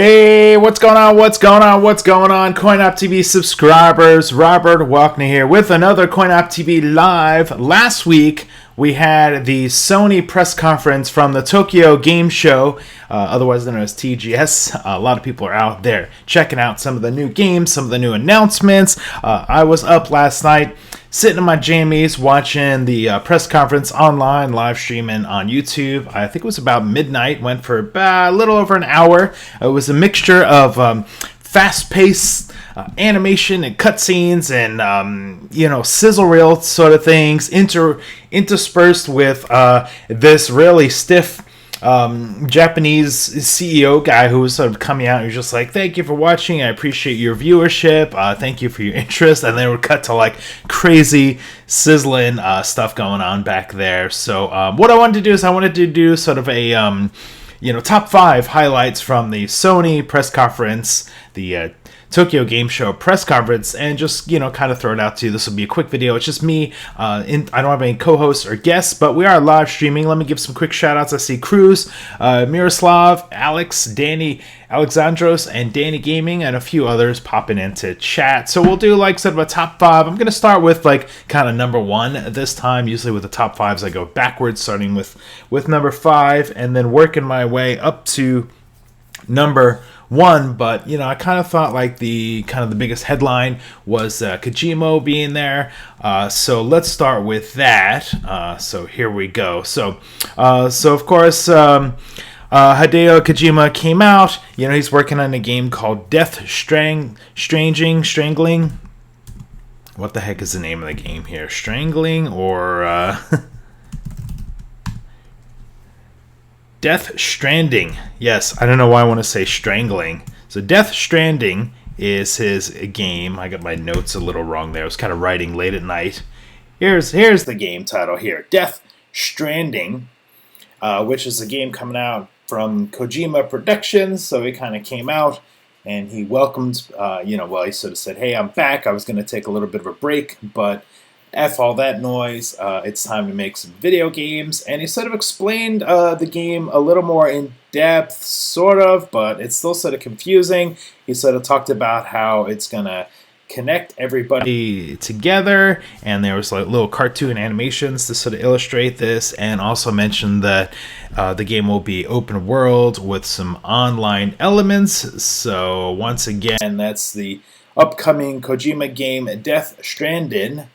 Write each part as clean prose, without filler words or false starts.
Hey, what's going on? What's going on? What's going on? CoinOpTV subscribers, Robert Walkner here with another CoinOpTV live. Last week, we had the Sony press conference from the Tokyo Game Show, otherwise known as TGS. A lot of people are out there checking out some of the new games, some of the new announcements. I was up last night sitting in my jammies watching the press conference online, live streaming on YouTube. I think it was about midnight, went for about a little over an hour. It was a mixture of fast-paced animation and cutscenes and sizzle reel sort of things interspersed with this really stiff Japanese CEO guy who was sort of coming out and he was just like, thank you for watching, I appreciate your viewership, thank you for your interest, and then we're cut to like crazy sizzling stuff going on back there. So what I wanted to do is I wanted to do sort of a top 5 highlights from the Sony press conference, the Tokyo Game Show press conference, and just, kind of throw it out to you. This will be a quick video. It's just me. I don't have any co-hosts or guests, but we are live streaming. Let me give some quick shout-outs. I see Cruz, Miroslav, Alex, Danny, Alexandros, and Danny Gaming, and a few others popping into chat. So we'll do like sort of a top 5. I'm going to start with like kind of number 1 this time. Usually with the top 5s, I go backwards, starting with number 5, and then working my way up to number 1, but I kind of thought like the biggest headline was Kojima being there. So let's start with that. So here we go. So of course, Hideo Kojima came out. He's working on a game called Strangling. What the heck is the name of the game here? Strangling or Death Stranding. Yes, I don't know why I want to say strangling. So Death Stranding is his game. I got my notes a little wrong there. I was kind of writing late at night. Here's the game title here. Death Stranding, which is a game coming out from Kojima Productions. So he kind of came out and he welcomed, he sort of said, hey, I'm back. I was going to take a little bit of a break, but F all that noise, it's time to make some video games. And he sort of explained the game a little more in depth, sort of, but it's still sort of confusing. He sort of talked about how it's going to connect everybody together, and there was like little cartoon animations to sort of illustrate this, and also mentioned that the game will be open world with some online elements. So once again, that's the upcoming Kojima game, Death Stranding.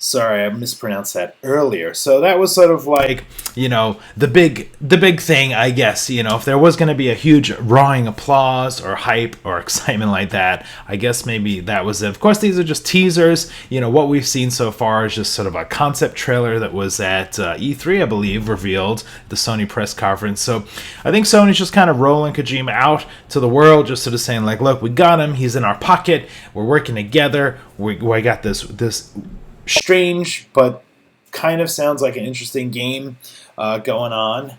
Sorry, I mispronounced that earlier. So that was sort of like, the big thing, I guess. If there was going to be a huge roaring applause or hype or excitement like that, I guess maybe that was it. Of course, these are just teasers. What we've seen so far is just sort of a concept trailer that was at E3, I believe, revealed, the Sony press conference. So I think Sony's just kind of rolling Kojima out to the world, just sort of saying like, look, we got him. He's in our pocket. We're working together. We got this strange but kind of sounds like an interesting game going on.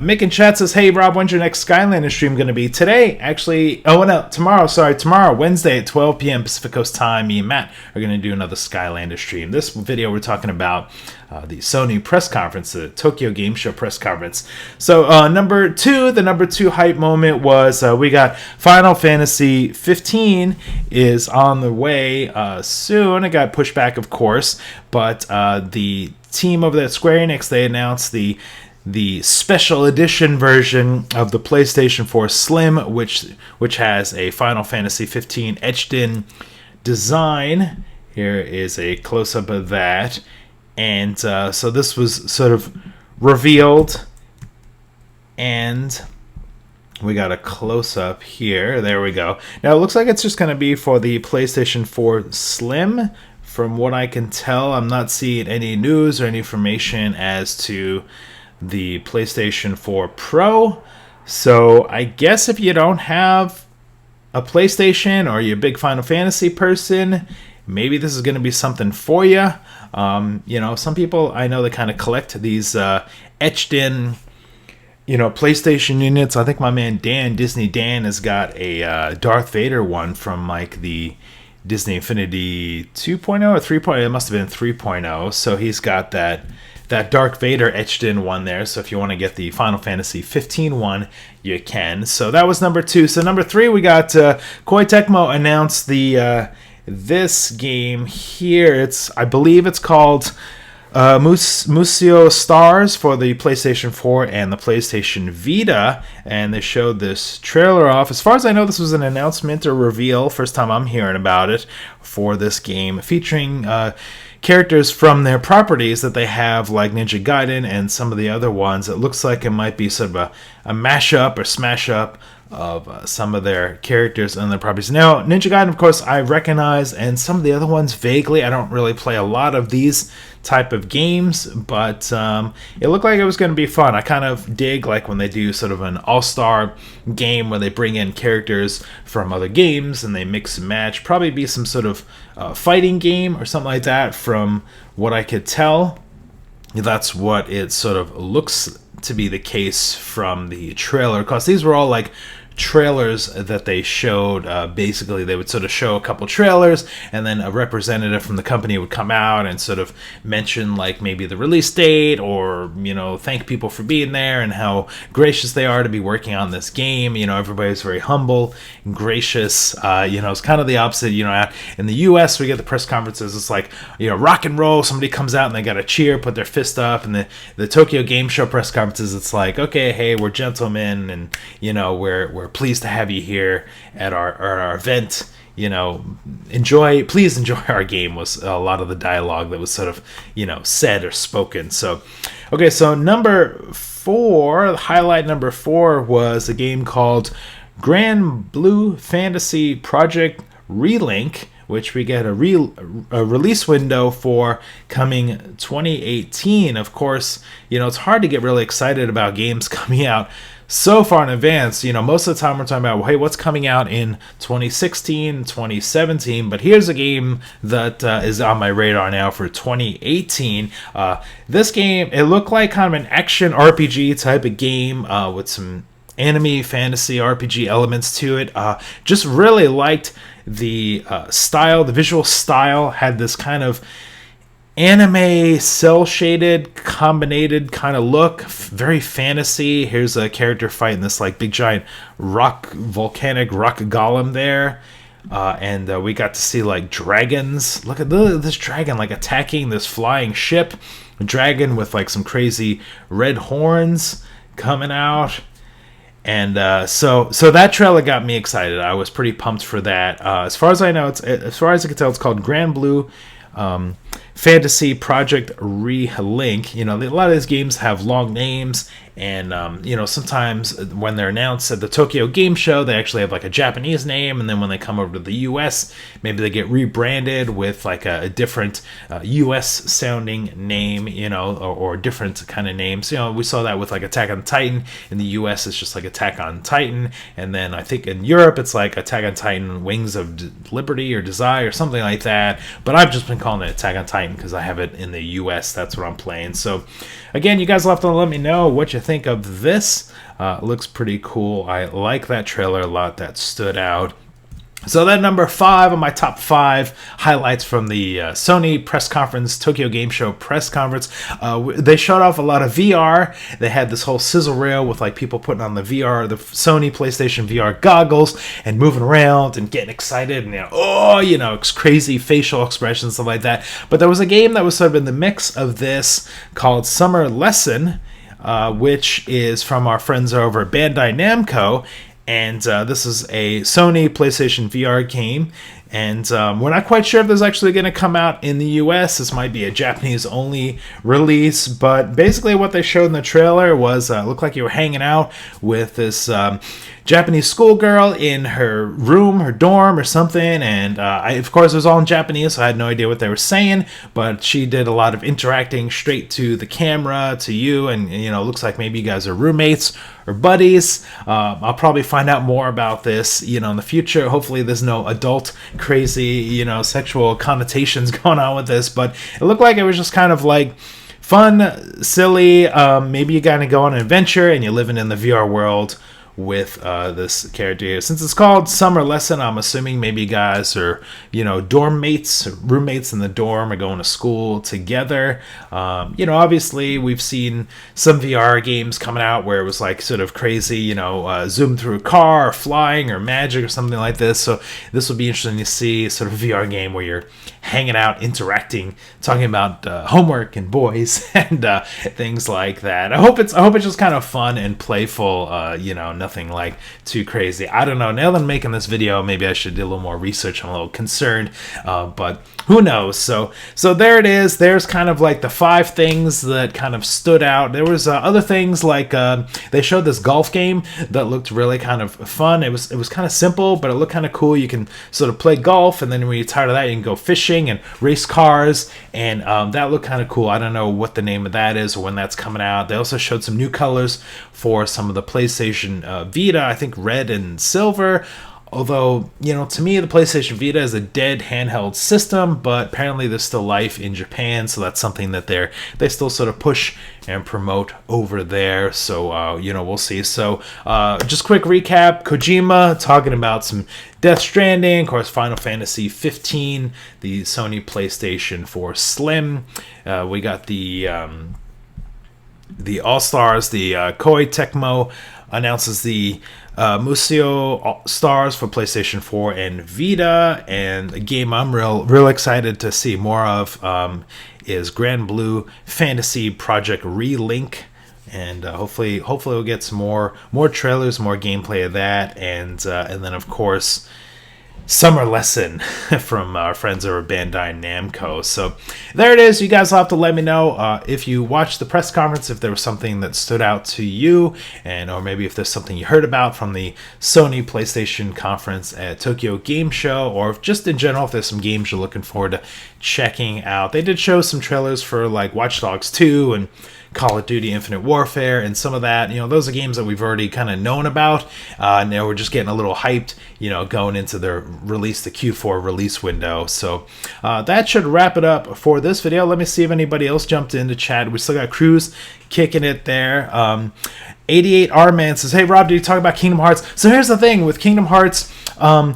Mick in chat says, hey Rob, when's your next Skylanders stream going to be? Today, actually. Oh no, tomorrow, Wednesday at 12 p.m. Pacific Coast time. Me and Matt are going to do another Skylanders stream. This video we're talking about the Sony press conference, the Tokyo Game Show press conference. So the number 2 hype moment was we got Final Fantasy 15 is on the way soon. It got pushed back, of course, but the team over there at Square Enix, they announced the special edition version of the PlayStation 4 Slim, which has a Final Fantasy 15 etched in design. Here is a close-up of that. And so this was sort of revealed, and we got a close-up here. There we go. Now it looks like it's just going to be for the PlayStation 4 Slim. From what I can tell, I'm not seeing any news or any information as to the PlayStation 4 Pro. So I guess if you don't have a PlayStation or you're a big Final Fantasy person, maybe this is going to be something for you. Some people I know that kind of collect these etched in PlayStation units. I think my man Disney Dan has got a Darth Vader one from like the Disney Infinity 2.0 or 3.0. It must have been 3.0. So he's got that that Dark Vader etched in one there. So if you want to get the Final Fantasy 15 one, you can. So that was number 2. So number 3, we got Koei Tecmo announced the this game here. I believe it's called Museo Stars for the PlayStation 4 and the PlayStation Vita, and they showed this trailer off. As far as I know, this was an announcement or reveal, first time I'm hearing about it, for this game, featuring characters from their properties that they have, like Ninja Gaiden and some of the other ones. It looks like it might be sort of a mashup or smash up of some of their characters and their properties. Now, Ninja Gaiden, of course, I recognize, and some of the other ones vaguely. I don't really play a lot of these type of games, but it looked like it was going to be fun. I kind of dig like when they do sort of an all-star game where they bring in characters from other games and they mix and match. Probably be some sort of fighting game or something like that, from what I could tell. That's what it sort of looks to be the case from the trailer, because these were all like trailers that they showed. Basically, they would sort of show a couple trailers, and then a representative from the company would come out and sort of mention like maybe the release date, or thank people for being there and how gracious they are to be working on this game. Everybody's very humble and gracious. It's kind of the opposite. In the US, we get the press conferences, it's like rock and roll, somebody comes out and they gotta cheer, put their fist up. And the Tokyo Game Show press conferences, it's like, okay, hey, we're gentlemen, and we're pleased to have you here at our event. Please enjoy our game, was a lot of the dialogue that was sort of said or spoken. So okay, so number 4, highlight number 4, was a game called Grand Blue Fantasy Project Relink, which we get a release window for coming 2018. Of course, it's hard to get really excited about games coming out so far in advance. Most of the time we're talking about, well, hey, what's coming out in 2016, 2017, but here's a game that is on my radar now for 2018. This game, it looked like kind of an action RPG type of game with some anime fantasy RPG elements to it. Just really liked the style, the visual style. Had this kind of anime cel-shaded combinated kind of look, very fantasy. Here's a character fighting this like big giant volcanic rock golem there, and we got to see like dragons. Look at this dragon like attacking this flying ship, a dragon with like some crazy red horns coming out. And so that trailer got me excited. I was pretty pumped for that. As far as I know, as far as I can tell, it's called Grand Blue Fantasy Project Relink. A lot of these games have long names, and sometimes when they're announced at the Tokyo Game Show, they actually have like a Japanese name, and then when they come over to the US, maybe they get rebranded with like a different US sounding name, or different kind of names. We saw that with like Attack on Titan. In the US, it's just like Attack on Titan, and then I think in Europe it's like Attack on Titan Wings of Liberty or Desire or something like that. But I've just been calling it Attack on Titan because I have it in the US. That's what I'm playing. So again, you guys will have to let me know what you think of this. Looks pretty cool. I like that trailer a lot. That stood out. So that number 5 on my top 5 highlights from the Sony press conference, Tokyo Game Show press conference. They showed off a lot of VR. They had this whole sizzle reel with like people putting on the Sony PlayStation VR goggles and moving around and getting excited and crazy facial expressions, stuff like that. But there was a game that was sort of in the mix of this called Summer Lesson, which is from our friends over at Bandai Namco. And this is a Sony PlayStation VR game. And we're not quite sure if this is actually going to come out in the US. This might be a Japanese-only release. But basically what they showed in the trailer was it looked like you were hanging out with this Japanese schoolgirl in her room, her dorm or something. And of course, it was all in Japanese, so I had no idea what they were saying. But she did a lot of interacting straight to the camera, to you. And, it looks like maybe you guys are roommates or buddies. I'll probably find out more about this, in the future. Hopefully there's no adult crazy, sexual connotations going on with this, but it looked like it was just kind of like fun, silly. Maybe you gotta go on an adventure and you're living in the VR world with this character here. Since it's called Summer Lesson, I'm assuming maybe you guys are, dorm mates, roommates in the dorm, are going to school together. Obviously we've seen some VR games coming out where it was like sort of crazy, zoom through a car or flying or magic or something like this. So this will be interesting to see, sort of a VR game where you're hanging out, interacting, talking about homework and boys and things like that. I hope it's just kind of fun and playful, nothing like too crazy. I don't know. Now that I'm making this video, maybe I should do a little more research. I'm a little concerned, but who knows? So there it is. There's kind of like the 5 things that kind of stood out. There was other things like they showed this golf game that looked really kind of fun. It was kind of simple, but it looked kind of cool. You can sort of play golf, and then when you're tired of that, you can go fishing and race cars, and that looked kind of cool. I don't know what the name of that is or when that's coming out. They also showed some new colors for some of the PlayStation Vita, I think red and silver. Although, to me, the PlayStation Vita is a dead handheld system, but apparently there's still life in Japan, so that's something that they still sort of push and promote over there. So, we'll see. So, just quick recap. Kojima talking about some Death Stranding, of course, Final Fantasy 15, the Sony PlayStation 4 Slim. We got the All-Stars, the Koei Tecmo announces the Museo Stars for PlayStation 4 and Vita, and a game I'm real excited to see more of is Bleu Fantasy Project Relink, and hopefully we'll get some more trailers, more gameplay of that, and then of course Summer Lesson from our friends over Bandai Namco. So there it is. You guys will have to let me know if you watched the press conference, if there was something that stood out to you, or maybe if there's something you heard about from the Sony PlayStation conference at Tokyo Game Show, or if just in general, if there's some games you're looking forward to checking out. They did show some trailers for like Watch Dogs 2 and Call of Duty Infinite Warfare, and some of that, those are games that we've already kind of known about. Now we're just getting a little hyped, going into the Q4 release window. So that should wrap it up for this video. Let me see if anybody else jumped into chat. We still got Cruz kicking it there. 88R Man says, "Hey Rob, did you talk about Kingdom Hearts?" So here's the thing with Kingdom Hearts. I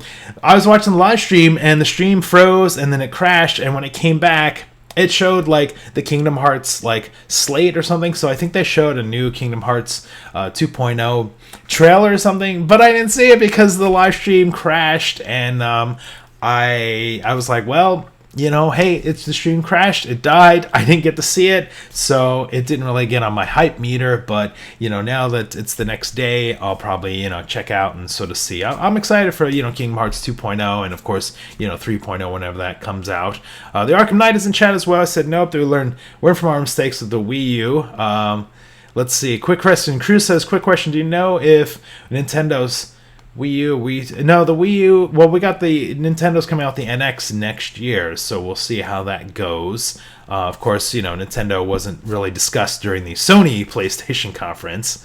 was watching the live stream and the stream froze and then it crashed, and when it came back, it showed like the Kingdom Hearts like slate or something. So I think they showed a new Kingdom Hearts 2.0 trailer or something, but I didn't see it because the live stream crashed, and I was like, well, hey, it's the stream crashed, it died, I didn't get to see it, so it didn't really get on my hype meter. But now that it's the next day, I'll probably check out and sort of see. I'm excited for Kingdom Hearts 2.0, and of course 3.0 whenever that comes out. The Arkham Knight is in chat as well. I said nope, they learn from our mistakes with the Wii U. Let's see, quick question. Cruz says, quick question, do you know if Nintendo's the Wii U, well, we got the Nintendo's coming out the NX next year, so we'll see how that goes. Of course, Nintendo wasn't really discussed during the Sony PlayStation conference.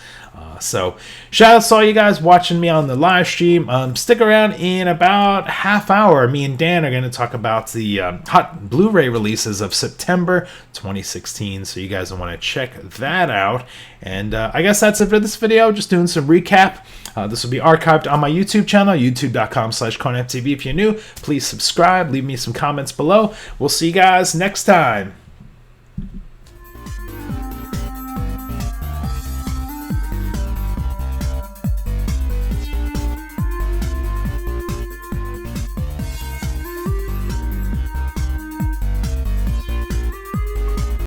So shout out to all you guys watching me on the live stream. Stick around in about half hour. Me and Dan are going to talk about the hot Blu-ray releases of September 2016. So you guys will want to check that out. And I guess that's it for this video. Just doing some recap. This will be archived on my YouTube channel, youtube.com/CoinOpTV. If you're new, please subscribe. Leave me some comments below. We'll see you guys next time.